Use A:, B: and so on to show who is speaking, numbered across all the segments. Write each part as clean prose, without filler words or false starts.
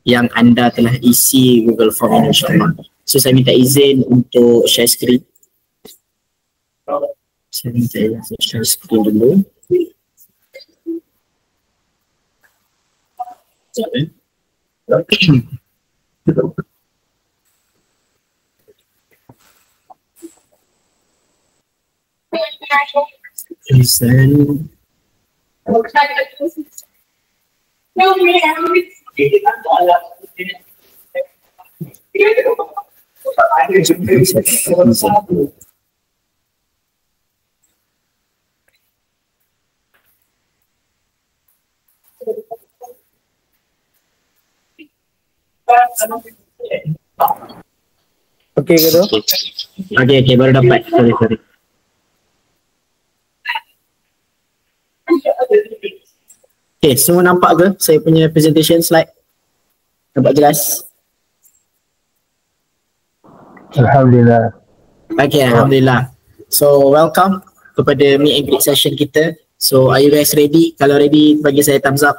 A: yang anda telah isi Google Form ini, insyaAllah. So saya minta izin untuk share screen. Saya minta izin untuk share screen dulu. Izin.
B: Okey ke tu?
A: Okey, baru dapat. Sorry. Okay, semua nampak ke saya punya presentation slide? Nampak jelas?
B: Alhamdulillah.
A: Okay, Alhamdulillah. So, welcome kepada meet and greet session kita. So, are you guys ready? Kalau ready, bagi saya thumbs up.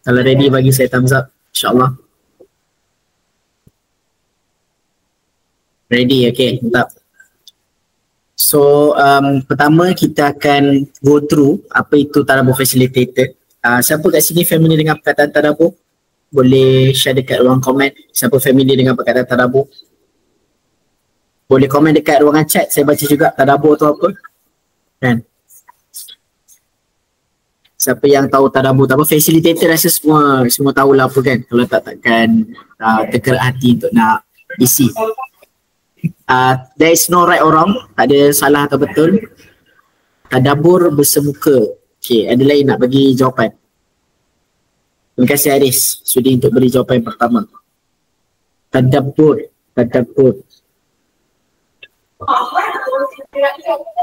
A: Kalau ready, bagi saya thumbs up. InsyaAllah. Ready, okay, mantap. So, pertama kita akan go through apa itu Tadabbur Facilitator. Siapa kat sini familiar dengan perkataan Tadabbur? Boleh share dekat ruang komen. Siapa familiar dengan perkataan Tadabbur? Boleh komen dekat ruangan chat, saya baca juga Tadabbur tu apa. Kan? Siapa yang tahu Tadabbur tu apa? Facilitator rasa semua tahulah apa kan. Kalau takkan tergerak hati untuk nak isi. There is no right or wrong, tak ada salah atau betul. Tadabbur bersemuka. Okay, ada lain nak bagi jawapan? Terima kasih Aris sudi untuk beri jawapan pertama. Tadabbur.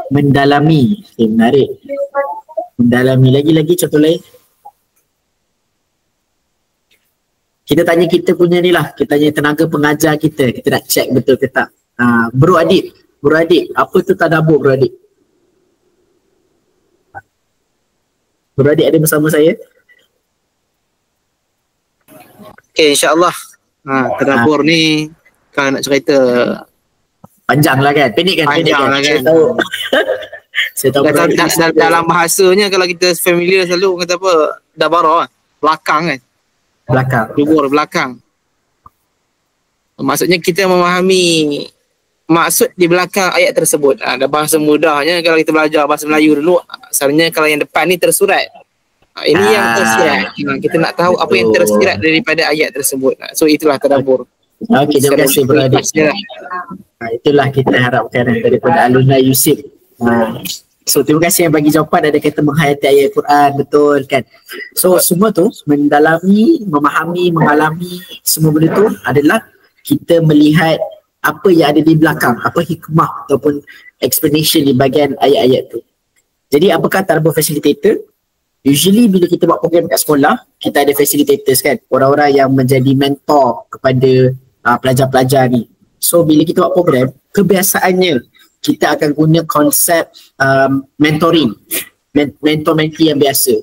A: Mendalami. Okay, menarik. Mendalami. Lagi contoh lain. Kita tanya kita punya ni lah. Kita tanya tenaga pengajar kita. Kita nak check betul ke tak. Bro Adik, apa tu Tadabbur Bro Adik? Bro Adik ada bersama saya?
C: Okay, insyaAllah. Tadabbur ni kalau nak cerita
A: panjang lah kan? Pendek kan?
C: Saya
A: tahu. Saya tahu
C: dalam bahasanya kalau kita familiar selalu kata apa? Dabarah, belakang kan? Dubur belakang. Maksudnya kita memahami maksud di belakang ayat tersebut. Bahasa mudahnya kalau kita belajar bahasa Melayu dulu, asalnya kalau yang depan ni tersurat. Ini yang tersirat. Kita nak tahu apa yang tersirat daripada ayat tersebut. So itulah Tadabbur.
A: Okey, terima kasih Bro Adik. Itulah kita harapkan daripada Alumni Yusuf. So terima kasih yang bagi jawapan, ada kata menghayati ayat Quran, betul kan? So semua tu mendalami, memahami, mengalami semua benda tu adalah kita melihat apa yang ada di belakang, apa hikmah ataupun explanation di bahagian ayat-ayat tu. Jadi apakah Tadabbur Facilitator? Usually bila kita buat program kat sekolah, kita ada facilitators kan, orang-orang yang menjadi mentor kepada pelajar-pelajar ni. So bila kita buat program, kebiasaannya kita akan guna konsep mentoring, mentor-mentee yang biasa.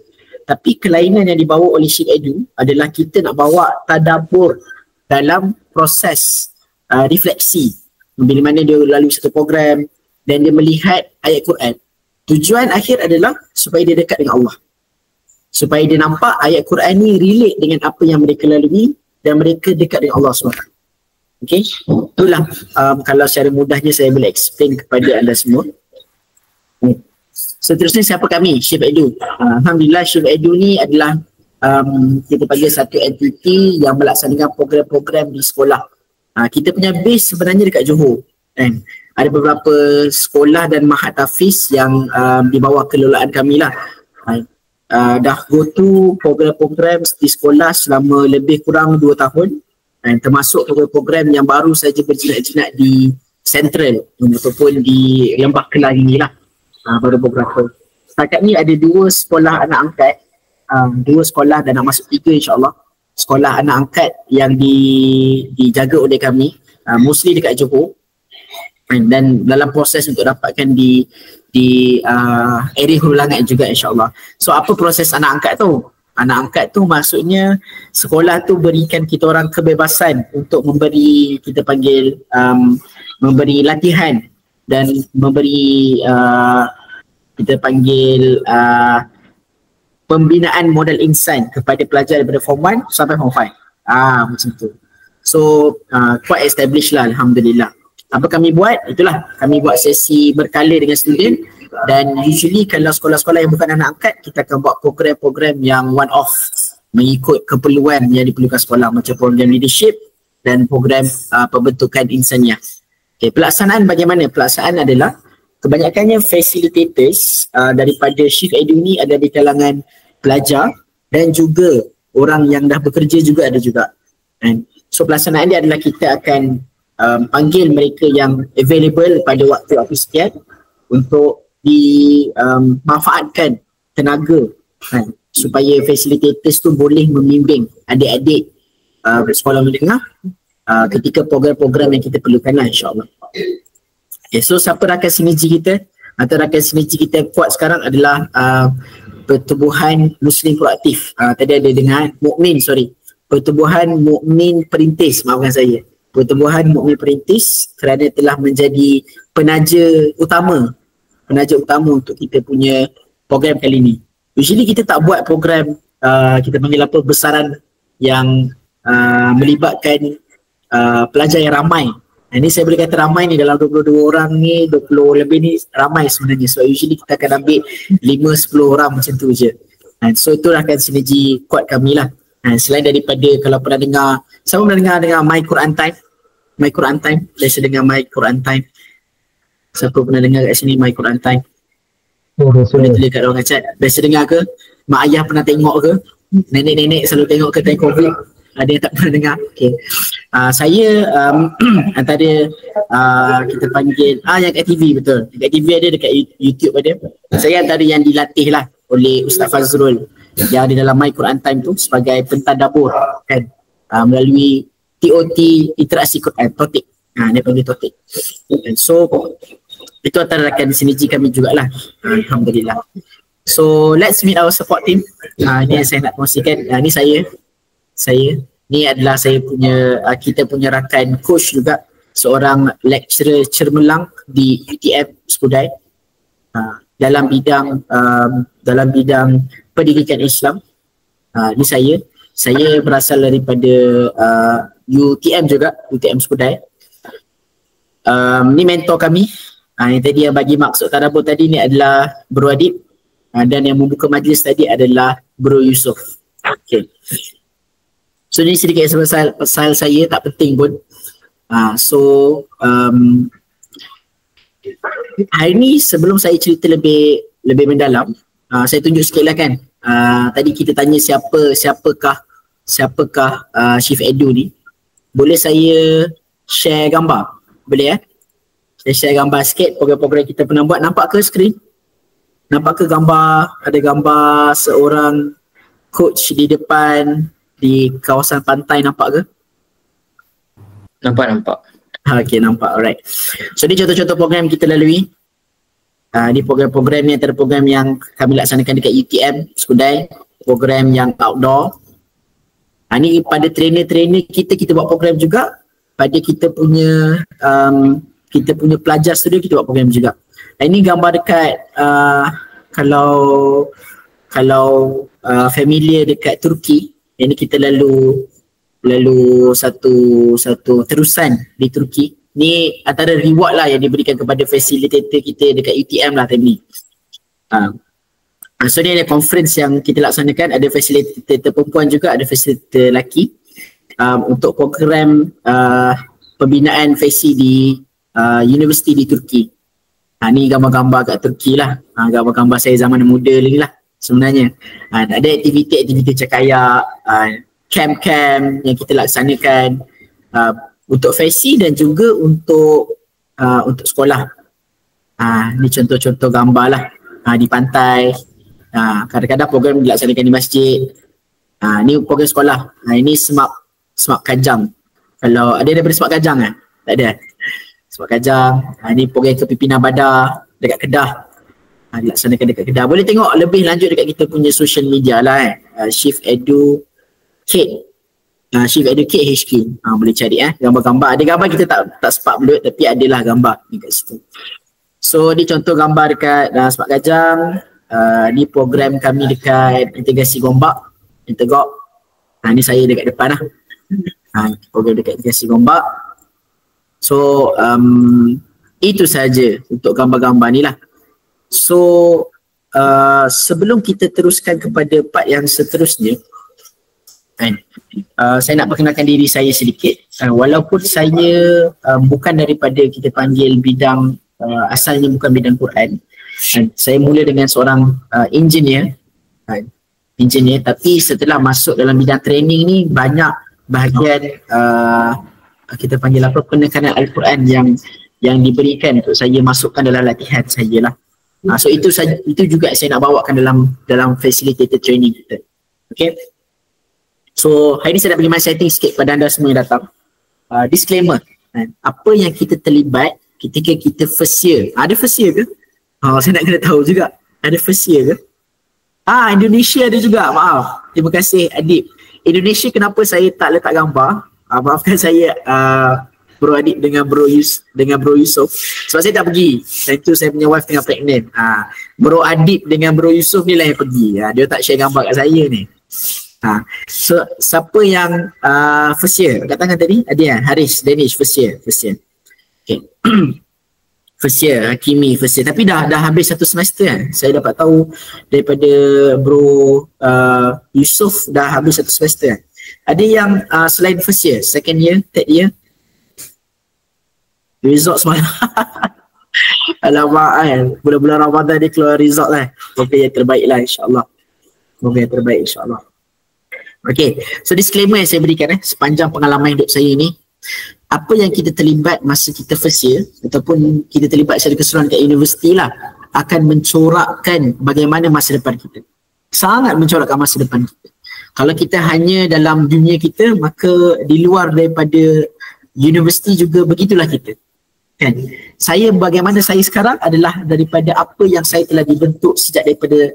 A: Tapi kelainan yang dibawa oleh Shift Edu adalah kita nak bawa tadabbur dalam proses refleksi. Bila mana dia lalui satu program dan dia melihat ayat Quran. Tujuan akhir adalah supaya dia dekat dengan Allah. Supaya dia nampak ayat Quran ni relate dengan apa yang mereka lalui dan mereka dekat dengan Allah SWT. Okay, itulah kalau secara mudahnya saya boleh explain kepada anda semua. Seterusnya siapa kami? Shift Edu. Alhamdulillah Shift Edu ni adalah kita panggil satu entiti yang melaksanakan program-program di sekolah. Kita punya base sebenarnya dekat Johor kan. Ada beberapa sekolah dan mahat tahfiz yang di bawah kelolaan kami lah. Dah go to program-program di sekolah selama lebih kurang 2 tahun. Termasuk program-program yang baru saja berjinak-jinak di Central ataupun di Lembah Kelang inilah. Baru beberapa. Setakat ni ada 2 sekolah anak angkat, 2 sekolah dan nak masuk 3 insyaAllah. Sekolah anak angkat yang dijaga oleh kami, mostly dekat Johor. Dan dalam proses untuk dapatkan di area Hulu Langat juga insyaAllah. So apa proses anak angkat tu? Anak angkat tu maksudnya sekolah tu berikan kita orang kebebasan untuk memberi, kita panggil memberi latihan dan memberi kita panggil pembinaan modal insan kepada pelajar daripada form 1 sampai form 5. Macam tu. So quite established lah, Alhamdulillah. Apa kami buat? Itulah, kami buat sesi berkala dengan student, dan usually kalau sekolah-sekolah yang bukan anak angkat, kita akan buat program-program yang one off mengikut keperluan yang diperlukan sekolah, macam program leadership dan program pembentukan insaniah. Okay, pelaksanaan bagaimana? Pelaksanaan adalah kebanyakannya facilitators daripada Shift Edu ni ada di kalangan pelajar dan juga orang yang dah bekerja juga ada juga. And so pelaksanaan dia adalah kita akan panggil mereka yang available pada waktu sekian untuk dimanfaatkan tenaga supaya facilitators tu boleh membimbing adik-adik sekolah menengah ketika program-program yang kita perlukan lah, insyaAllah. Okay, so siapa rakan sinergi kita? Atau rakan sinergi kita yang kuat sekarang adalah Pertubuhan Muslim Proaktif. Tadi ada dengar Pertubuhan Mukmin Perintis, maafkan saya. Pertubuhan Mukmin Perintis kerana telah menjadi penaja utama untuk kita punya program kali ni. Usually kita tak buat program kita panggil apa, besaran yang melibatkan pelajar yang ramai. Ini saya boleh kata ramai ni, dalam 22 orang ni, 20 lebih ni ramai sebenarnya. So usually kita akan ambil 5-10 orang macam tu je. So itulah kan sinergi kuat kami lah. Selain daripada, kalau pernah dengar, siapa pernah dengar My Quran Time? My Quran Time, biasa dengar My Quran Time. Siapa pernah dengar kat sini My Quran Time? Boleh tulis kat ruang chat. Biasa dengar ke? Mak ayah pernah tengok ke? Nenek-nenek selalu tengok ke time COVID? Ada yang tak pernah dengar? Okay. Saya antara kita panggil yang kat TV, betul. Kat TV ada, dekat YouTube ada. Saya antara yang dilatih lah oleh Ustaz Fazrul yang ada dalam My Quran Time tu sebagai pentadabur kan, melalui TOT, interaksi Quran, TOTIK. Dia panggil TOTIK. So itu antara rakan sinergi kami jugalah, Alhamdulillah. So let's meet our support team. Ini yang saya nak kongsikan. Ni saya ni adalah saya punya kita punya rakan coach juga, seorang lecturer cermelang di UTM Skudai dalam bidang pendidikan Islam. Ni saya berasal daripada UTM juga, UTM Skudai. Ni mentor kami. Yang tadi yang bagi maksud tadabbur tadi ni adalah Bro Adib, dan yang membuka majlis tadi adalah Bro Yusof. Okay. So ni sedikit pasal saya, tak penting pun. Hari ni sebelum saya cerita lebih mendalam, saya tunjuk sikit lah kan. Tadi kita tanya siapakah Shift Edu ni. Boleh saya share gambar? Boleh Saya share gambar sikit program-program kita pernah buat. Nampak ke skrin? Nampak ke gambar? Ada gambar seorang coach di depan di kawasan pantai, nampak ke?
C: Nampak.
A: Okay, nampak. Alright. So ni contoh-contoh program kita lalui. Ni program-program ni antara program yang kami laksanakan dekat UTM Skudai, program yang outdoor. Ni pada trainer-trainer kita buat program juga. Pada kita punya pelajar student kita buat program juga. Ini gambar dekat kalau familiar dekat Turki. Ini kita lalu satu terusan di Turki. Ni antara reward lah yang diberikan kepada facilitator kita dekat UTM lah time ni. So ni ada conference yang kita laksanakan, ada facilitator perempuan juga, ada facilitator lelaki, untuk program pembinaan faci di universiti di Turki. Ni gambar-gambar kat Turki lah, gambar-gambar saya zaman muda lagi lah sebenarnya. Ada aktiviti cakayak, camp-camp yang kita laksanakan untuk faci dan juga untuk sekolah. Ni contoh-contoh gambar lah di pantai. Kadang-kadang program dilaksanakan di masjid. Ni program sekolah. Ini Smart Kajang. Kalau ada daripada Smart Kajang kan? Tak ada. Smart Kajang. Ni program kepimpinan badan dekat Kedah. dilaksanakan dekat Kedah. Boleh tengok lebih lanjut dekat kita punya social media lah Shift Educate Shift Educate HQ. Boleh cari gambar-gambar. Ada gambar kita tak sempat upload tapi adalah gambar dekat situ. So ni contoh gambar dekat Semak Gajang. Ni program kami dekat Integrasi Gombak, Intergok. Ni saya dekat depan lah. Program dekat Integrasi Gombak. So itu saja untuk gambar-gambar ni lah. So sebelum kita teruskan kepada part yang seterusnya, saya nak perkenalkan diri saya sedikit. Walaupun saya bukan daripada kita panggil bidang asalnya bukan bidang Quran. Saya mula dengan seorang engineer, tapi setelah masuk dalam bidang training ni banyak bahagian kita panggil apa, penekanan Al-Quran yang diberikan untuk saya masukkan dalam latihan saya lah. So itu juga saya nak bawakan dalam facilitated training kita. Okay. So hari ni saya nak bagi setting sikit pada anda semua yang datang. Disclaimer, apa yang kita terlibat ketika kita first year. Ada first year ke? Saya nak kena tahu juga. Ada first year ke? Indonesia ada juga, maaf. Terima kasih Adib. Indonesia kenapa saya tak letak gambar? Maafkan saya Bro Adib dengan Bro Yusof. Sebab saya tak pergi. Dan itu saya punya wife tengah pregnant. Bro Adib dengan Bro Yusof ni lah yang pergi. Dia tak share gambar kat saya ni. So siapa yang first year kat tangan tadi? Ada Haris, Danish first year. Okay. First year, Hakimi first year. Tapi dah habis satu semester kan. Saya dapat tahu daripada Bro Yusof dah habis satu semester kan. Ada yang selain first year, second year, third year? Result semalam. Alamak kan, bulan-bulan Ramadan dia keluar result lah. Semoga yang terbaik lah insyaAllah. Okay, so disclaimer yang saya berikan sepanjang pengalaman hidup saya ni, apa yang kita terlibat masa kita first year ataupun kita terlibat secara keseluruhan kat universiti lah, akan mencorakkan bagaimana masa depan kita. Sangat mencorakkan masa depan kita. Kalau kita hanya dalam dunia kita, maka di luar daripada universiti juga begitulah kita. Kan? Bagaimana saya sekarang adalah daripada apa yang saya telah dibentuk sejak daripada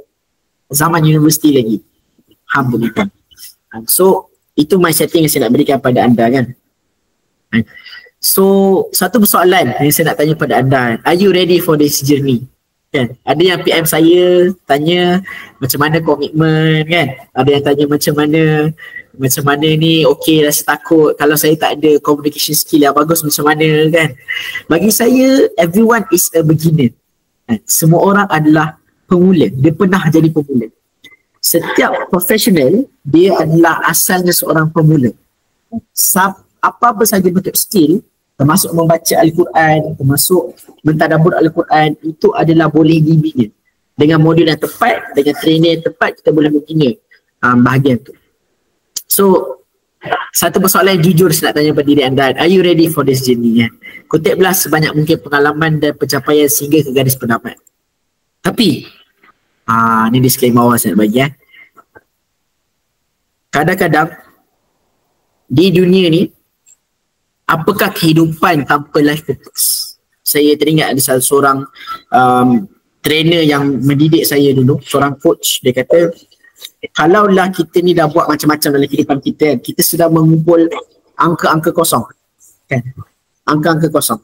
A: zaman universiti lagi. Alhamdulillah. So itu my setting yang saya nak berikan pada anda kan. So satu persoalan yang saya nak tanya pada anda, are you ready for this journey? Kan? Ada yang PM saya tanya macam mana komitmen kan. Ada yang tanya macam mana ni, okey rasa takut kalau saya tak ada communication skill yang bagus macam mana kan. Bagi saya everyone is a beginner. Semua orang adalah pemula, dia pernah jadi pemula. Setiap profesional dia adalah asalnya seorang pemula. Apa-apa saja bentuk skill, termasuk membaca Al-Quran, termasuk mentadabbur Al-Quran, itu adalah boleh dibina. Dengan modul yang tepat, dengan training yang tepat, kita boleh membina bahagian tu. So, satu persoalan yang jujur saya nak tanya pada diri anda, are you ready for this journey? Kutiplah sebanyak mungkin pengalaman dan pencapaian sehingga ke garis pendapat. Tapi, ni disclaimer awal saya nak bagi kadang-kadang di dunia ni, apakah kehidupan tanpa life purpose? Saya teringat ada salah seorang trainer yang mendidik saya dulu, seorang coach. Dia kata, kalaulah kita ni dah buat macam-macam dalam kehidupan kita, kita sudah mengumpul angka-angka kosong kan? Angka-angka kosong.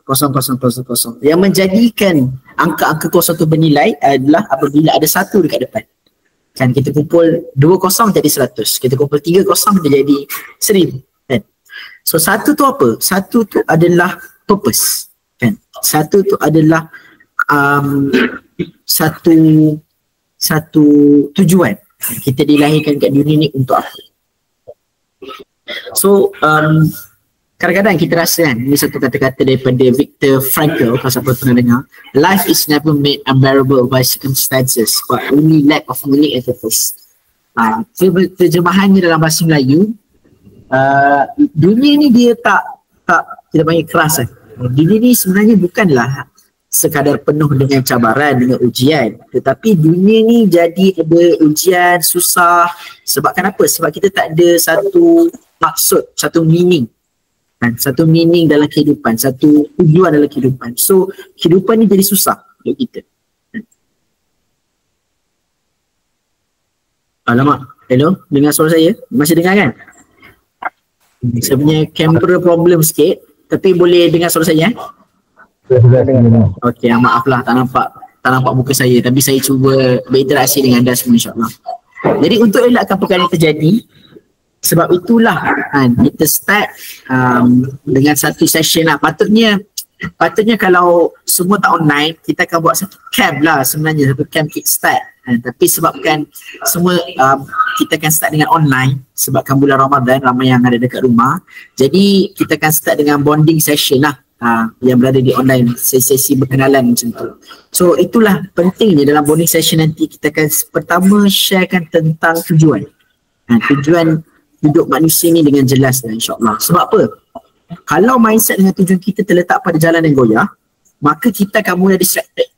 A: Yang menjadikan angka-angka kosong tu bernilai adalah apabila ada satu dekat depan kan. Kita kumpul 2 kosong jadi 100, kita kumpul 3 kosong dia jadi 1000 kan. So satu tu apa? Satu tu adalah purpose kan. Satu tu adalah satu tujuan. Kita dilahirkan kat dunia ni untuk apa? So kadang-kadang kita rasa kan, ini satu kata-kata daripada Viktor Frankl, kalau siapa pernah dengar, life is never made unbearable by circumstances but only lack of meaning and purpose. Terjemahannya dalam bahasa Melayu, dunia ni dia tak kita panggil keras kan. Dunia ni sebenarnya bukanlah sekadar penuh dengan cabaran, dengan ujian, tetapi dunia ni jadi ada ujian, susah. Sebab kenapa? Sebab kita tak ada satu maksud, satu meaning kan? Satu meaning dalam kehidupan, satu tujuan dalam kehidupan. So kehidupan ni jadi susah untuk kita. Alamak, hello, dengar suara saya? Masih dengar kan? Saya punya kamera problem sikit, tapi boleh dengar suara saya? Okey, maaf lah tak nampak muka saya, tapi saya cuba berinteraksi dengan anda semua insyaAllah. Jadi untuk elakkan perkara yang terjadi, sebab itulah kita start dengan satu session lah. Patutnya kalau semua tak online, kita akan buat satu camp lah sebenarnya, satu camp kickstart. Tapi sebabkan semua kita akan start dengan online sebabkan bulan Ramadan ramai yang ada dekat rumah. Jadi kita akan start dengan bonding session lah yang berada di online, sesi berkenalan macam tu. So itulah pentingnya dalam bonding session nanti kita akan pertama sharekan tentang tujuan. Tujuan hidup manusia ni dengan jelas lah insyaAllah. Sebab apa? Kalau mindset dengan tujuan kita terletak pada jalan yang goyah, maka kita akan mula distracted.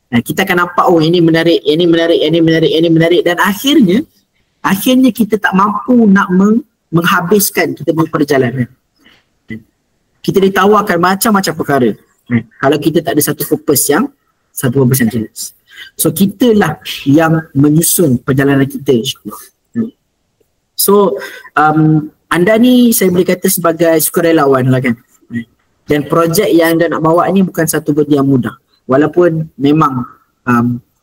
A: Kita akan nampak ini menarik, ini menarik dan akhirnya kita tak mampu nak menghabiskan kita punya perjalanan. Kita ditawarkan macam-macam perkara. Kalau kita tak ada satu fokus yang jelas. So kitalah yang menyusun perjalanan kita insyaAllah. So anda ni saya boleh kata sebagai sukarelawan lah kan. Dan projek yang anda nak bawa ni bukan satu benda yang mudah. Walaupun memang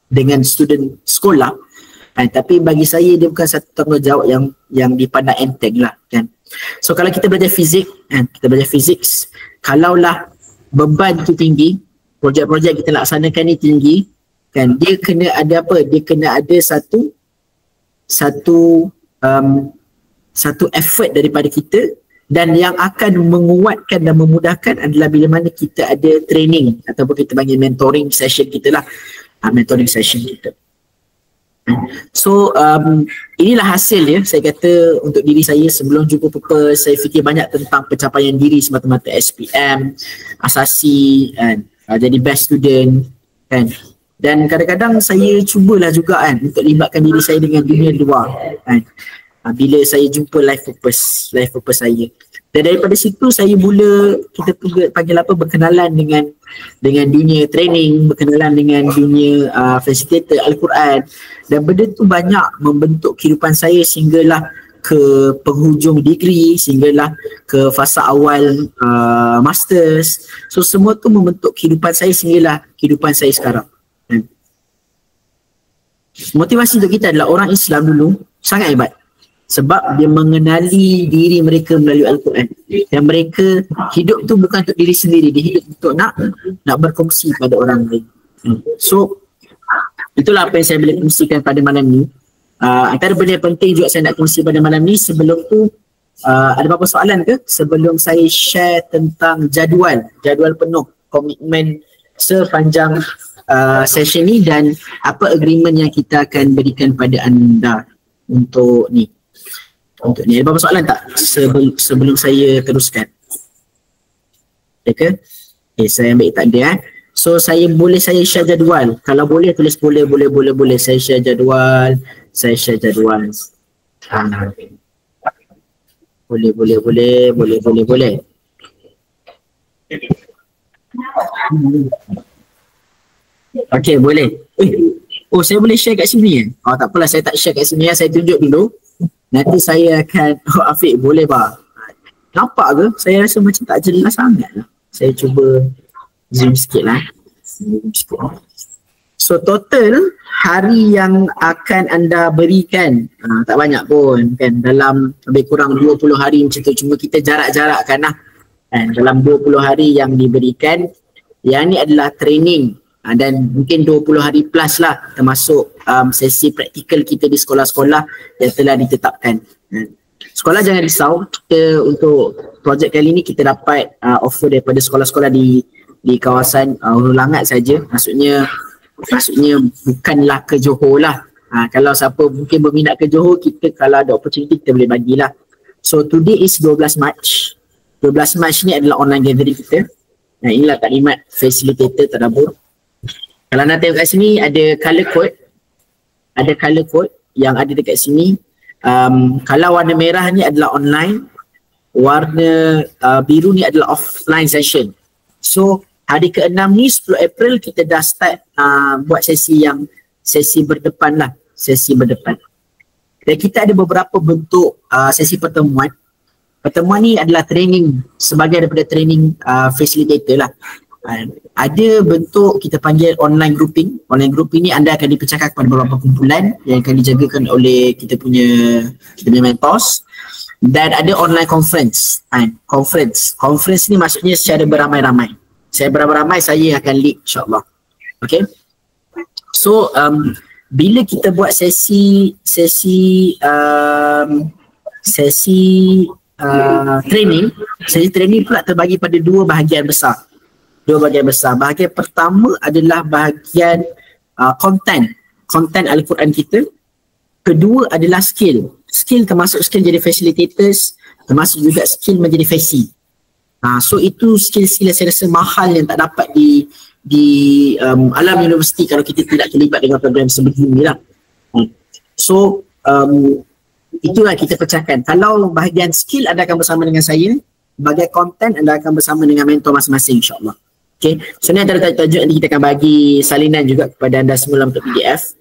A: dengan student sekolah, tapi bagi saya dia bukan satu tanggungjawab yang dipandang enteng lah kan. So kalau kita belajar fizik, kita belajar fizik, kalaulah beban tu tinggi, projek-projek kita laksanakan ni tinggi, kan, dia kena ada apa? Dia kena ada satu effort daripada kita, dan yang akan menguatkan dan memudahkan adalah bila mana kita ada training ataupun kita panggil mentoring session kita lah, mentoring session kita. So inilah hasil ya, saya kata untuk diri saya sebelum jumpa purpose, saya fikir banyak tentang pencapaian diri semata-mata SPM, asasi kan, jadi best student kan. Dan kadang-kadang saya cubalah juga kan untuk libatkan diri saya dengan dunia luar kan. Bila saya jumpa life purpose saya. Dan daripada situ saya mula, kita panggil apa, berkenalan dengan dunia training, berkenalan dengan dunia facilitator Al-Quran, dan benda tu banyak membentuk kehidupan saya sehinggalah ke penghujung degree, sehinggalah ke fasa awal masters. So semua tu membentuk kehidupan saya sehinggalah kehidupan saya sekarang. Motivasi untuk kita adalah orang Islam dulu sangat hebat sebab dia mengenali diri mereka melalui Al-Quran, dan mereka hidup tu bukan untuk diri sendiri, dia hidup untuk nak berkongsi pada orang lain. So itulah apa yang saya boleh kongsikan pada malam ni. Antara benda yang penting juga saya nak kongsi pada malam ni. Sebelum tu ada beberapa soalan ke sebelum saya share tentang jadual penuh, komitmen sepanjang session ni, dan apa agreement yang kita akan berikan pada anda untuk ni. Ada beberapa soalan tak sebelum saya teruskan? Okay, saya ambil tak dia. So saya share jadual. Kalau boleh tulis boleh. Saya share jadual. Boleh. Okay, boleh. Saya boleh share kat sini tak apalah, saya tak share kat sini, saya tunjuk dulu. Nanti saya akan, Afiq boleh bah? Nampak ke? Saya rasa macam tak jelas sangat lah. Saya cuba zoom sikit lah. So total hari yang akan anda berikan tak banyak pun kan, dalam lebih kurang 20 hari macam tu. Cuma kita jarak-jarakkan lah kan, dalam 20 hari yang diberikan. Yang ni adalah training, dan mungkin 20 hari plus lah, termasuk sesi praktikal kita di sekolah-sekolah yang telah ditetapkan. Sekolah jangan risau, kita untuk projek kali ni kita dapat offer daripada sekolah-sekolah di kawasan Hulu Langat saja. Maksudnya bukanlah ke Johor lah. Kalau siapa mungkin berminat ke Johor, kita kalau ada opportunity kita boleh bagilah. So today is 12 Mac. 12 Mac ni adalah online gathering kita. Inilah taklimat facilitator tadabbur. Kalau anda tengok kat sini ada color code yang ada dekat sini. Kalau warna merah ni adalah online, warna biru ni adalah offline session. So hari ke-6 ni 10 April kita dah start buat sesi berdepan lah, sesi berdepan. Dan kita ada beberapa bentuk sesi pertemuan. Pertemuan ni adalah training, sebagai daripada training facilitator lah. Ada bentuk kita panggil online grouping. Online grouping ni anda akan dipecahkan kepada beberapa kumpulan yang akan dijagakan oleh kita punya mentors. Dan ada online conference. Conference ni maksudnya secara beramai-ramai. Saya beramai-ramai, saya akan lead insyaAllah. Okay. So bila kita buat sesi training pula terbagi pada dua bahagian besar. Bahagian pertama adalah bahagian konten Al-Quran kita. Kedua adalah skill termasuk skill jadi facilitators, termasuk juga skill menjadi faci. So itu skill-skill saya rasa mahal yang tak dapat di alam universiti kalau kita tidak terlibat dengan program sebeginilah. So itulah kita pecahkan. Kalau bahagian skill anda akan bersama dengan saya, bahagian konten anda akan bersama dengan mentor masing-masing insyaAllah. Okay, so ni antara tajuk nanti kita akan bagi salinan juga kepada anda semua dalam PDF.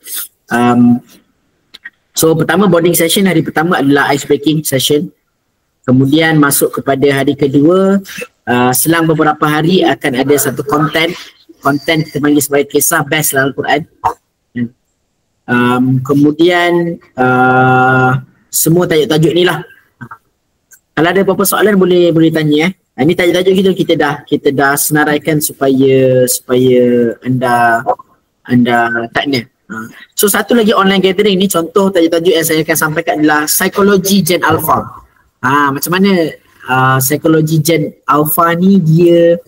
A: So pertama bonding session, hari pertama adalah ice breaking session. Kemudian masuk kepada hari kedua, selang beberapa hari akan ada satu konten kita panggil sebagai kisah best dalam Al-Quran. Kemudian semua tajuk-tajuk ni lah. Kalau ada apa-apa soalan boleh tanya. Ini tajuk-tajuk kita dah senaraikan supaya anda tanya. So satu lagi online gathering ni, contoh tajuk-tajuk yang saya akan sampaikan adalah psikologi Gen Alpha. Macam mana psikologi Gen Alpha ni dia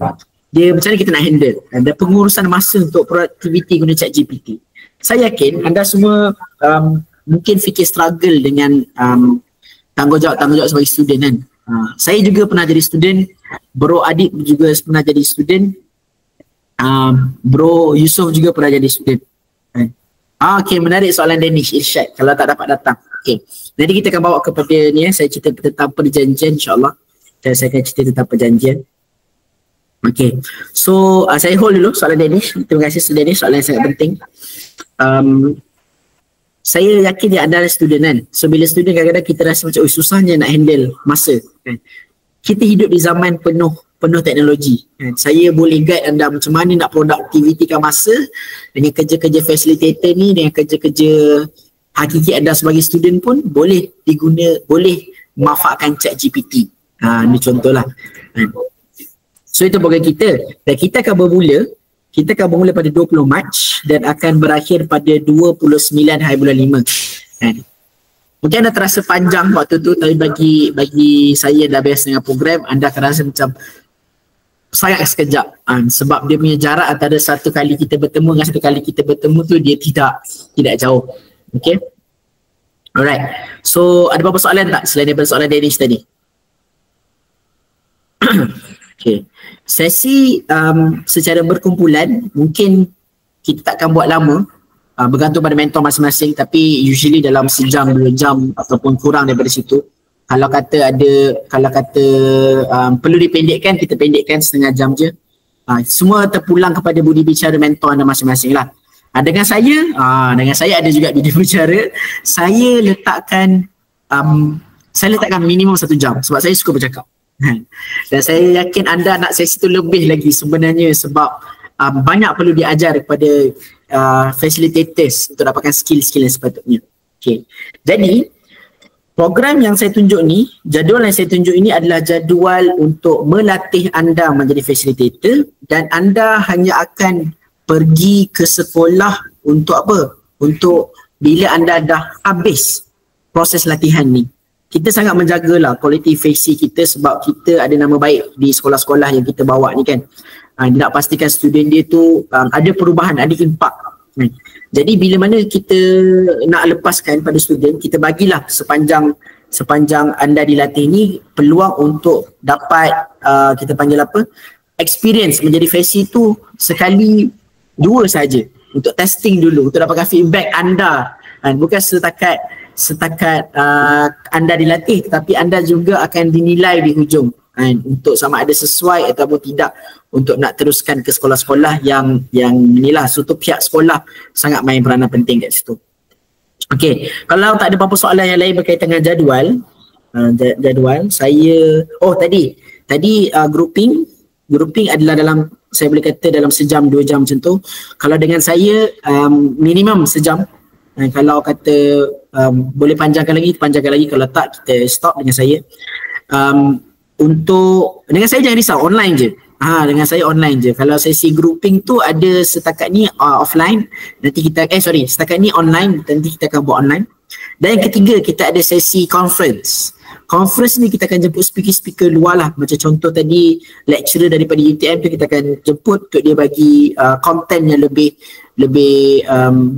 A: macam mana kita nak handle, ada pengurusan masa untuk productivity guna ChatGPT. Saya yakin anda semua mungkin fikir struggle dengan tanggungjawab sebagai student kan. Saya juga pernah jadi student, Bro Adib juga pernah jadi student, Bro Yusof juga pernah jadi student. Okay, menarik soalan Danish Irsyad kalau tak dapat datang. Okay, nanti kita akan bawa kepada ni, saya cerita tentang perjanjian insyaAllah. Dan saya akan cerita tentang perjanjian. Okay, so saya hold dulu soalan Danish. Terima kasih Danish, soalan yang sangat penting. Saya yakin dia adalah student kan. So bila student kadang-kadang kita rasa macam susahnya nak handle masa kan. Kita hidup di zaman penuh teknologi kan. Saya boleh guide anda macam mana nak produktivitikan masa dengan kerja-kerja facilitator ni, dengan kerja-kerja hakiki anda sebagai student pun boleh memanfaatkan ChatGPT. Ini contohlah. So itu program kita. Dan kita akan bermula pada 20 Mac dan akan berakhir pada 29 hari bulan 5. Kan? Mungkin anda terasa panjang waktu tu, tapi bagi saya dah biasa dengan program, anda akan rasa macam sangat sekejap. Sebab dia punya jarak antara satu kali kita bertemu dengan satu kali kita bertemu tu dia tidak jauh. Okay. Alright. So ada apa-apa soalan tak selain daripada soalan Danish tadi? Okay. Sesi secara berkumpulan mungkin kita takkan buat lama, bergantung pada mentor masing-masing, tapi usually dalam sejam, 2 jam ataupun kurang daripada situ. Kalau kata perlu dipendekkan, kita pendekkan setengah jam je. Semua terpulang kepada budi bicara mentor anda masing-masing lah. Dengan saya ada juga budi bicara. Saya letakkan minimum 1 jam sebab saya suka bercakap. Dan saya yakin anda nak sesi tu lebih lagi sebenarnya sebab banyak perlu diajar kepada facilitators untuk dapatkan skill-skill yang sepatutnya. Okay. Jadi program yang saya tunjuk ni, jadual yang saya tunjuk ini adalah jadual untuk melatih anda menjadi facilitator, dan anda hanya akan pergi ke sekolah untuk apa? Untuk bila anda dah habis proses latihan ni. Kita sangat menjagalah quality faci kita sebab kita ada nama baik di sekolah-sekolah yang kita bawa ni kan. Nak pastikan student dia tu ada perubahan, ada impact. Jadi bila mana kita nak lepaskan pada student, kita bagilah sepanjang anda dilatih ni peluang untuk dapat kita panggil apa? Experience menjadi faci tu sekali 2 saja untuk testing dulu, untuk dapatkan feedback anda. Bukan setakat anda dilatih, tetapi anda juga akan dinilai di hujung untuk sama ada sesuai ataupun tidak untuk nak teruskan ke sekolah-sekolah yang inilah. So tu pihak sekolah sangat main peranan penting kat situ. Okey, kalau tak ada apa-apa soalan yang lain berkaitan dengan jadual, jadual saya tadi grouping adalah dalam, saya boleh kata dalam sejam 2 jam macam tu. Kalau dengan saya minimum sejam. Kalau kata boleh panjangkan lagi, kalau tak kita stop dengan saya. Untuk dengan saya jangan risau, online je. Dengan saya online je. Kalau sesi grouping tu ada setakat ni offline, nanti kita setakat ni online, nanti kita akan buat online. Dan yang ketiga, kita ada sesi conference. Conference ni kita akan jemput speaker-speaker luar lah. Macam contoh tadi lecturer daripada UTM tu kita akan jemput untuk dia bagi content yang lebih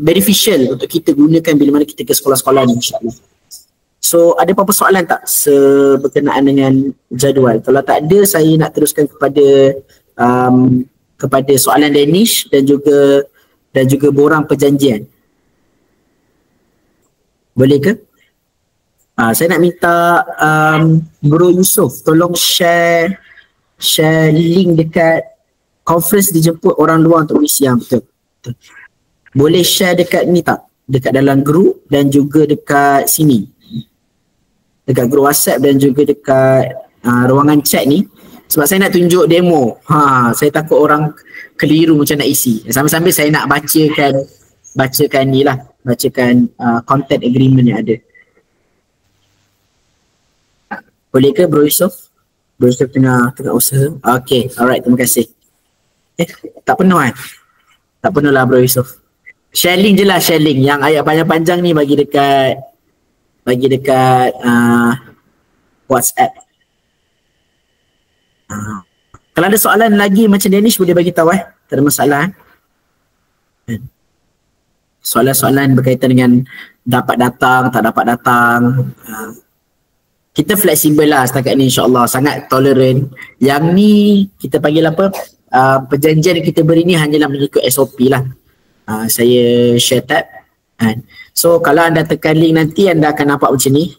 A: beneficial untuk kita gunakan bila mana kita ke sekolah-sekolah ni, insyaAllah. So ada apa-apa soalan tak berkenaan dengan jadual? Kalau tak ada, saya nak teruskan kepada soalan Danish dan juga borang perjanjian. Boleh ke? Saya nak minta Bro Yusof tolong share link dekat conference dijemput orang luar untuk isi yang betul. Boleh share dekat ni tak? Dekat dalam group dan juga dekat sini. Dekat grup WhatsApp dan juga dekat ruangan chat ni, sebab saya nak tunjuk demo. Saya takut orang keliru macam nak isi. Sambil-sambil saya nak bacakan ni lah, bacakan content agreement yang ada. Boleh ke Bro Yusof? Bro Yusof tengah usaha. Okay, alright, terima kasih. Tak penuh kan? Tak penuh lah Bro Yusof. Share link je lah, share link. Yang ayat panjang-panjang ni bagi dekat WhatsApp. Kalau ada soalan lagi macam Danish boleh bagi tahu tak ada masalah. Soalan-soalan berkaitan dengan dapat datang, tak dapat datang. Kita fleksibel lah setakat ni, insyaAllah. Sangat tolerant. Yang ni kita panggil apa? Perjanjian kita beri ni hanyalah mengikut SOP lah. Saya share tab. So kalau anda tekan link nanti anda akan nampak macam ni.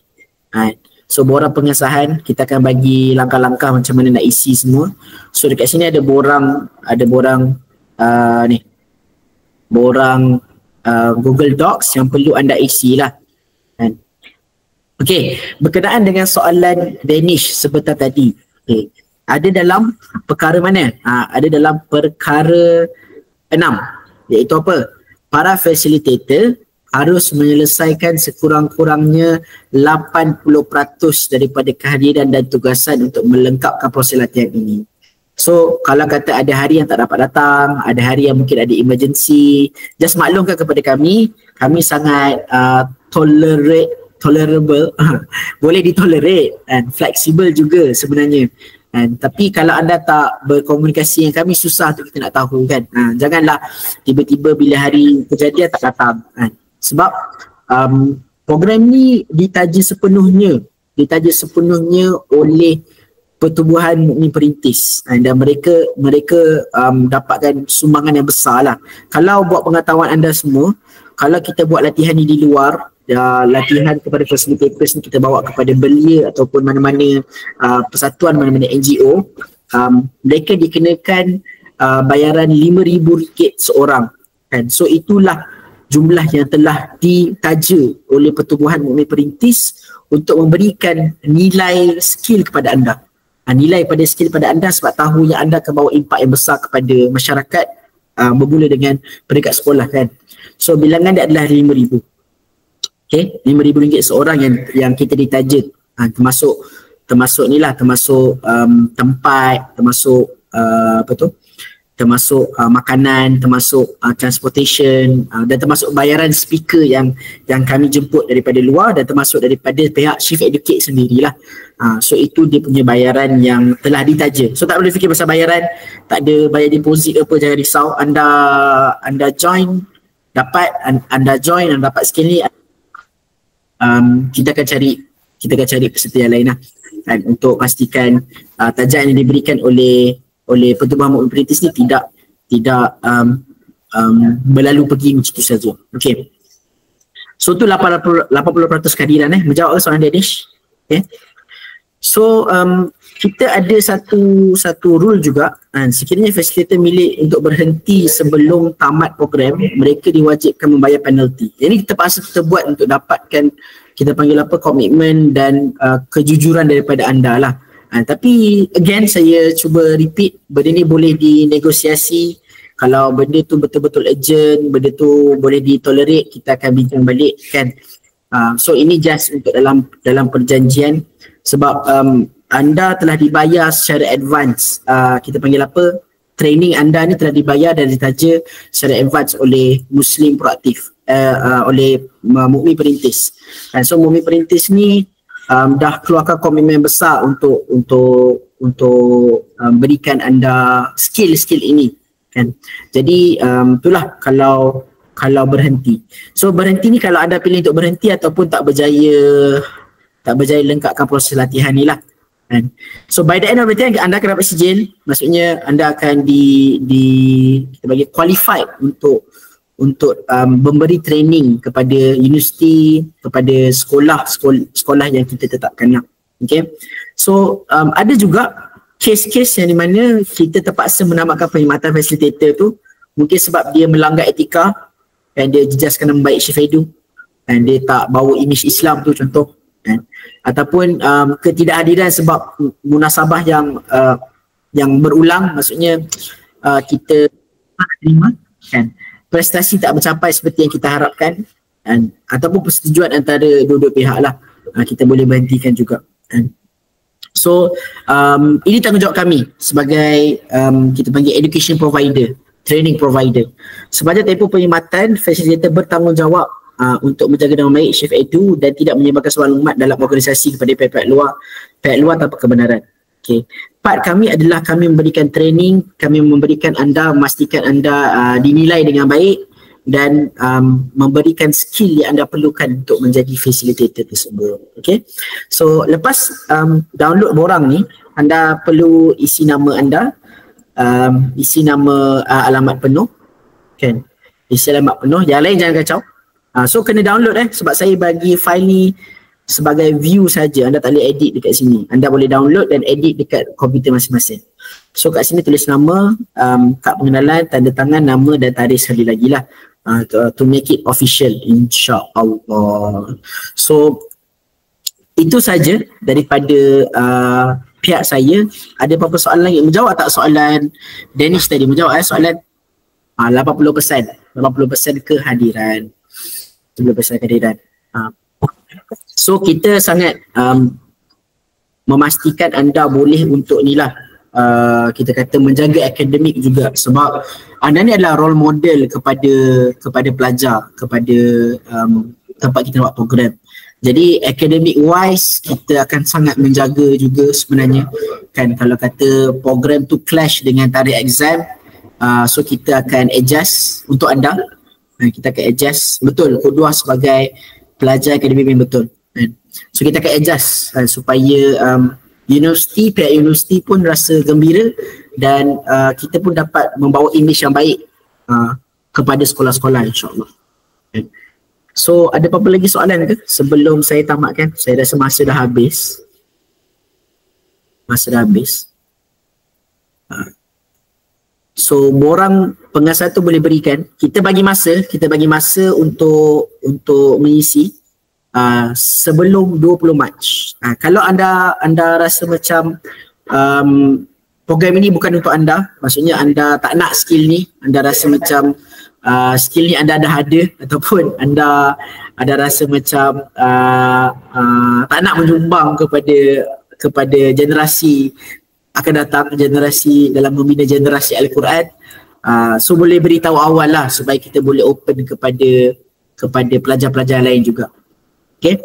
A: So borang pengesahan, kita akan bagi langkah-langkah macam mana nak isi semua. So dekat sini ada borang Google Docs yang perlu anda isi lah. Okey, berkenaan dengan soalan Danish sebentar tadi. Okay. Ada dalam perkara mana? Ada dalam perkara 6, iaitu apa? Para facilitator harus menyelesaikan sekurang-kurangnya 80% daripada kehadiran dan tugasan untuk melengkapkan proses latihan ini. So kalau kata ada hari yang tak dapat datang, ada hari yang mungkin ada emergency, just maklumkan kepada kami sangat tolerable, boleh ditolerate dan fleksibel juga sebenarnya. Tapi kalau anda tak berkomunikasi dengan kami, susah untuk kita nak tahu kan. Janganlah tiba-tiba bila hari kejadian tak datang. Sebab program ni ditaja sepenuhnya oleh Pertubuhan Mukmin Perintis, dan mereka dapatkan sumbangan yang besar lah. Kalau buat pengetahuan anda semua, kalau kita buat latihan ni di luar, latihan kepada facilitators ni kita bawa kepada belia ataupun mana-mana persatuan, mana-mana NGO, mereka dikenakan bayaran RM5,000 seorang kan. So itulah jumlah yang telah ditaja oleh Pertubuhan Mukmin Perintis untuk memberikan nilai skill kepada anda. Nilai pada skill pada anda sebab tahu yang anda akan bawa impak yang besar kepada masyarakat bermula dengan peringkat sekolah kan. So bilangan dia adalah RM5,000. Okay, RM5,000 seorang yang kita ditaja. Termasuk ni lah, termasuk tempat, termasuk termasuk makanan, termasuk transportation, dan termasuk bayaran speaker yang kami jemput daripada luar dan termasuk daripada pihak Chief Educate sendirilah. So itu dia punya bayaran yang telah ditaja. So tak perlu fikir pasal bayaran, tak ada bayar deposit apa, jangan risau. Anda join dapat, anda dapat skill ni, kita akan cari peserta yang lain lah, kan, untuk pastikan tajaan yang diberikan oleh Pertubuhan Mukmin Perintis ni tidak berlalu pergi macam itu saja. Okey. So tu 80% kehadiran. Menjawab ke soalan Danish? Okay. So kita ada satu rule juga, sekiranya facilitator milih untuk berhenti sebelum tamat program, mereka diwajibkan membayar penalti. Jadi kita paksa kita buat untuk dapatkan, kita panggil apa, komitmen dan kejujuran daripada anda lah. Tapi again saya cuba repeat, benda ni boleh dinegosiasi. Kalau benda tu betul-betul urgent, benda tu boleh ditolerate, kita akan bincang balik kan. So ini just untuk dalam perjanjian, sebab anda telah dibayar secara advance, kita panggil apa, training anda ni telah dibayar dan ditaja secara advance oleh Muslim Proaktif, oleh Mukmin Perintis. So Mukmin Perintis ni dah keluarkan komitmen besar untuk berikan anda skill ini kan. Jadi itulah kalau berhenti. So berhenti ni kalau anda pilih untuk berhenti ataupun tak berjaya lengkapkan proses latihan ni lah kan. So by the end of the day anda akan dapat sijil, maksudnya anda akan kita bagi qualified untuk memberi training kepada universiti, kepada sekolah yang kita tetapkan lah. Okay. So ada juga kes-kes yang di mana kita terpaksa menamatkan perkhidmatan facilitator tu mungkin sebab dia melanggar etika dan dia jejaskan nama baik Syekh Edu dan dia tak bawa imej Islam tu contoh kan? Ataupun ketidakhadiran sebab munasabah yang berulang, maksudnya kita terima kan, prestasi tak mencapai seperti yang kita harapkan kan? Ataupun persetujuan antara dua-dua pihak lah, kita boleh berhentikan juga kan? So ini tanggungjawab kami sebagai kita panggil education provider, training provider. Sepanjang tempoh perkhidmatan, facilitator bertanggungjawab untuk menjaga nama baik Syekh Edu dan tidak menyebarkan soal umat dalam organisasi kepada pihak-pihak luar tanpa kebenaran. Okay. Part kami adalah kami memberikan training, kami memastikan anda dinilai dengan baik dan memberikan skill yang anda perlukan untuk menjadi facilitator tersebut. Okay. So lepas download borang ni, anda perlu isi nama anda, isi nama, alamat penuh kan, isi alamat penuh, yang lain jangan kacau. So kena download sebab saya bagi file ni sebagai view saja, anda tak boleh edit dekat sini. Anda boleh download dan edit dekat komputer masing-masing. So kat sini tulis nama, kad pengenalan, tanda tangan, nama dan tarikh sekali lagi lah, to make it official insya-Allah. So itu saja daripada pihak saya. Ada apa-apa soalan lagi? Menjawab tak soalan Danish tadi? Menjawab soalan 80% kehadiran. 70% kehadiran. So kita sangat memastikan anda boleh untuk ni lah, kita kata menjaga akademik juga, sebab anda ni adalah role model kepada pelajar, kepada tempat kita buat program. Jadi academic wise kita akan sangat menjaga juga sebenarnya kan. Kalau kata program tu clash dengan tarikh exam, so kita akan adjust untuk anda. Kita akan adjust betul Qudwah sebagai pelajar akademik yang betul. So kita akan adjust supaya pihak universiti pun rasa gembira dan kita pun dapat membawa imej yang baik kepada sekolah-sekolah insya-Allah. So ada apa-apa lagi soalan ke sebelum saya tamatkan? Saya rasa masa dah habis. So borang pengasas tu boleh berikan, kita bagi masa untuk mengisi sebelum 20 Mac. Kalau anda rasa macam program ini bukan untuk anda, maksudnya anda tak nak skill ni, anda rasa macam skill ni anda dah ada, ataupun anda rasa macam tak nak menyumbang kepada generasi akan datang, generasi dalam membina generasi Al-Quran, so boleh beritahu awal lah supaya kita boleh open kepada pelajar-pelajar lain juga. Okay,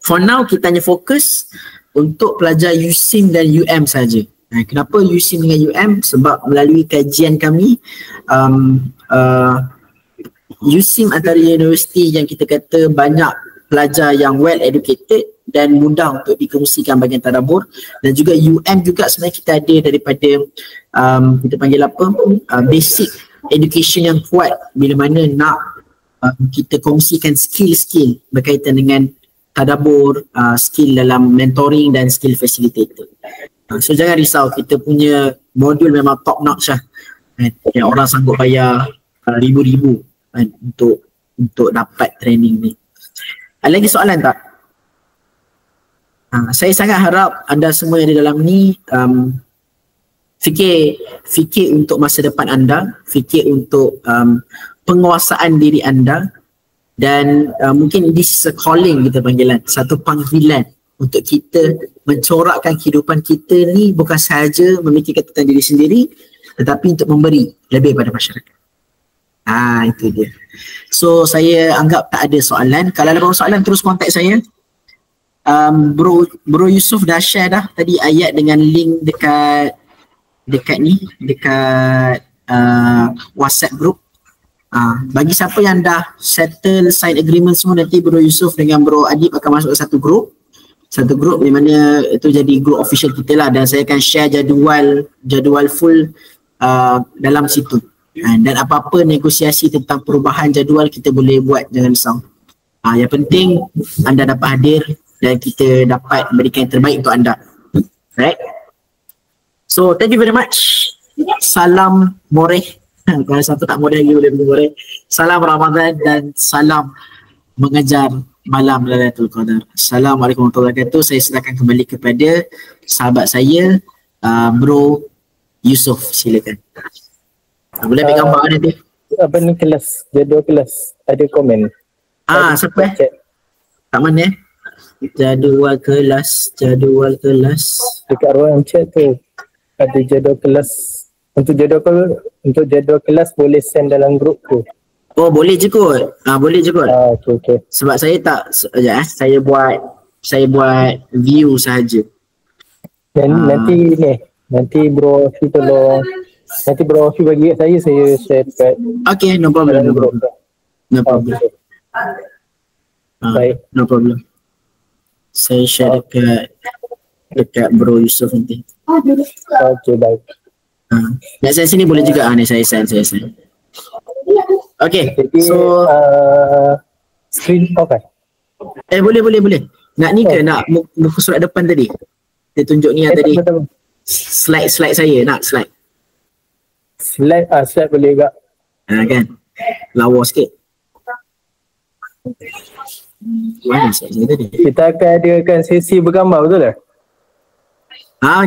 A: for now kita hanya fokus untuk pelajar USIM dan UM saja. Kenapa USIM dengan UM? Sebab melalui kajian kami, USIM antara universiti yang kita kata banyak pelajar yang well educated dan mudah untuk dikongsikan bahagian tadabbur, dan juga UM juga sebenarnya kita ada daripada kita panggil apa, basic education yang kuat bila mana nak kita kongsikan skill-skill berkaitan dengan tadabbur, skill dalam mentoring dan skill facilitator. So jangan risau, kita punya modul memang top notch lah. Yang orang sanggup bayar ribu-ribu kan, untuk dapat training ni. Ada lagi soalan tak? Saya sangat harap anda semua yang di dalam ni fikir untuk masa depan anda, fikir untuk penguasaan diri anda, dan mungkin this is a calling, kita panggilan, satu panggilan untuk kita mencorakkan kehidupan kita ni bukan sahaja memikirkan tentang diri sendiri, tetapi untuk memberi lebih pada masyarakat. Itu dia. So saya anggap tak ada soalan. Kalau ada soalan terus kontak saya. Bro Yusof dah share dah tadi ayat dengan link dekat WhatsApp group. Bagi siapa yang dah settle sign agreement semua, nanti Bro Yusof dengan Bro Adib akan masuk ke satu group di mana itu jadi group official kita lah, dan saya akan share jadual full dalam situ. Dan apa-apa negosiasi tentang perubahan jadual kita boleh buat, jangan risau. Yang penting anda dapat hadir dan kita dapat berikan yang terbaik untuk anda. Right? So thank you very much. Salam moreh. Kalau siapa tak moreh lagi boleh pergi moreh. Salam Ramadan dan salam mengejar malam Lailatul Qadar. Assalamualaikum warahmatullahi wabarakatuh. Saya silakan kembali kepada sahabat saya, Bro Yusof, silakan. Boleh ambil gambar nanti.
B: Apa ni kelas, jadual kelas, ada komen.
A: Siapa tak mana jadual kelas
B: dekat ruang chat tu ada jadual kelas. Untuk jadual kelas boleh send dalam grup tu.
A: Oh, boleh je kot. Boleh je kot.
B: Okay.
A: Sebab saya tak saya buat view sahaja.
B: Nanti Bro Afi tolong. Nanti Bro Afi bagi kat saya share kat.
A: Okay, no problem.
B: Baik.
A: No problem. Saya share dekat Bro Yusof nanti.
B: Okay, baik.
A: Nak send sini boleh juga. Ni saya send. Okay,
B: jadi,
A: so
B: screen off kan?
A: Boleh. Nak ni ke? Nak muka surat depan tadi? Dia tunjuk ni yang tadi.
B: Betul.
A: Slide saya nak slide.
B: Slide boleh juga.
A: Kan? Lawa sikit. Mana slide saya tadi?
B: Kita akan adakan sesi bergambar, betul tak?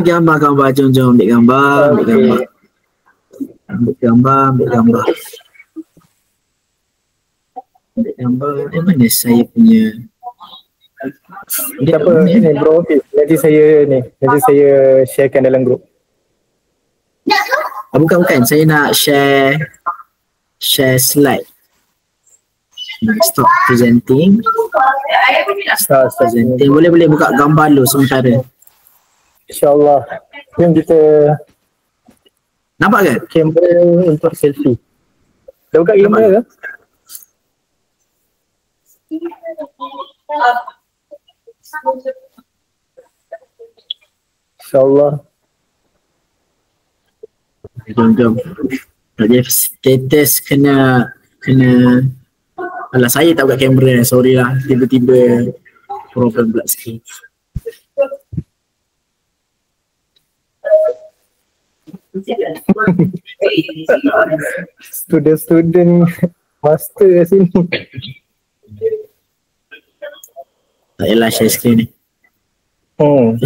A: Gambar. Jom ambil gambar. Ambil gambar. Mana saya punya?
B: Apa ni Bro? Nanti saya sharekan dalam grup.
A: Bukan. Saya nak share slide. Stop presenting. Boleh buka gambar dulu sementara.
B: InsyaAllah. Jom kita
A: nampak ke?
B: Kamera untuk selfie. Dah buka kamera ke? InsyaAllah.
A: Jom. Dia status kena alah, saya tak buka kamera, sorry lah. Tiba-tiba problem pula sikit.
B: Student master kat sini.
A: Tak payahlah share screen ni.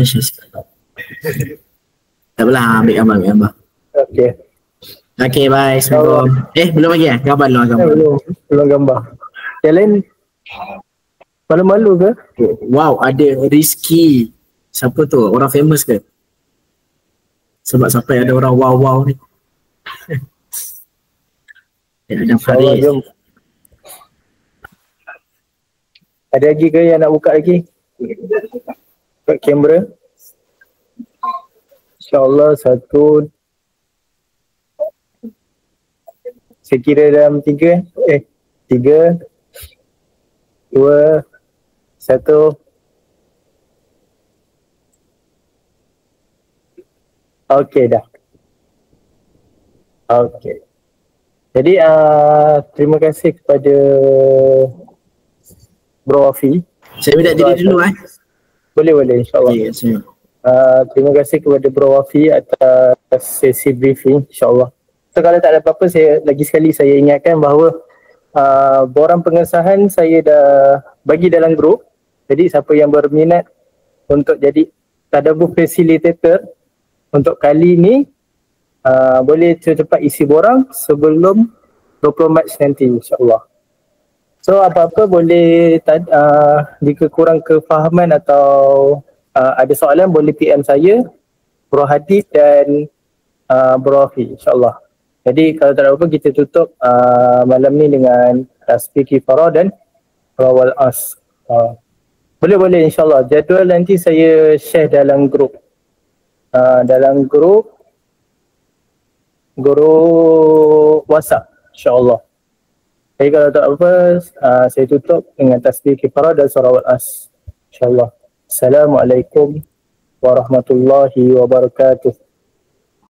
A: Share screen. Tak apalah, ambil gambar. Okay, bye. Assalamualaikum. Belum lagi gambar dulu.
B: Belum gambar. Yang lain malu-malu ke?
A: Wow, ada Rizky. Siapa tu? Orang famous ke? Sebab sampai ada orang wow ni. Ada Faris.
B: Ada lagi ke yang nak buka lagi? Buka kamera. InsyaAllah satu. Saya kira dalam 3, 2, 1. Okey dah. Okey. Jadi terima kasih kepada Bro Afi
A: Saya minta diri dulu
B: Boleh insyaAllah.
A: Okay, senyum.
B: Terima kasih kepada Bro Wafi atas sesi briefing, insyaAllah. So kalau tak ada apa-apa, lagi sekali saya ingatkan bahawa borang pengesahan saya dah bagi dalam grup. Jadi siapa yang berminat untuk jadi tadabbur facilitator untuk kali ni, boleh cepat-cepat isi borang sebelum 20 Mac nanti, insyaAllah. So apa-apa boleh jika kurang kefahaman atau ada soalan boleh PM saya, Bro Hadid dan Bro Wafi, insyaAllah. Jadi kalau tak ada apa kita tutup malam ni dengan tasbih kifarah dan rawal as. Boleh insyaAllah. Jadual nanti saya share dalam grup. Dalam grup WhatsApp, insyaAllah. Jadi kalau tak apa, saya tutup dengan tasbih kifarah dan surah Al-As, insyaAllah. Assalamualaikum warahmatullahi wabarakatuh.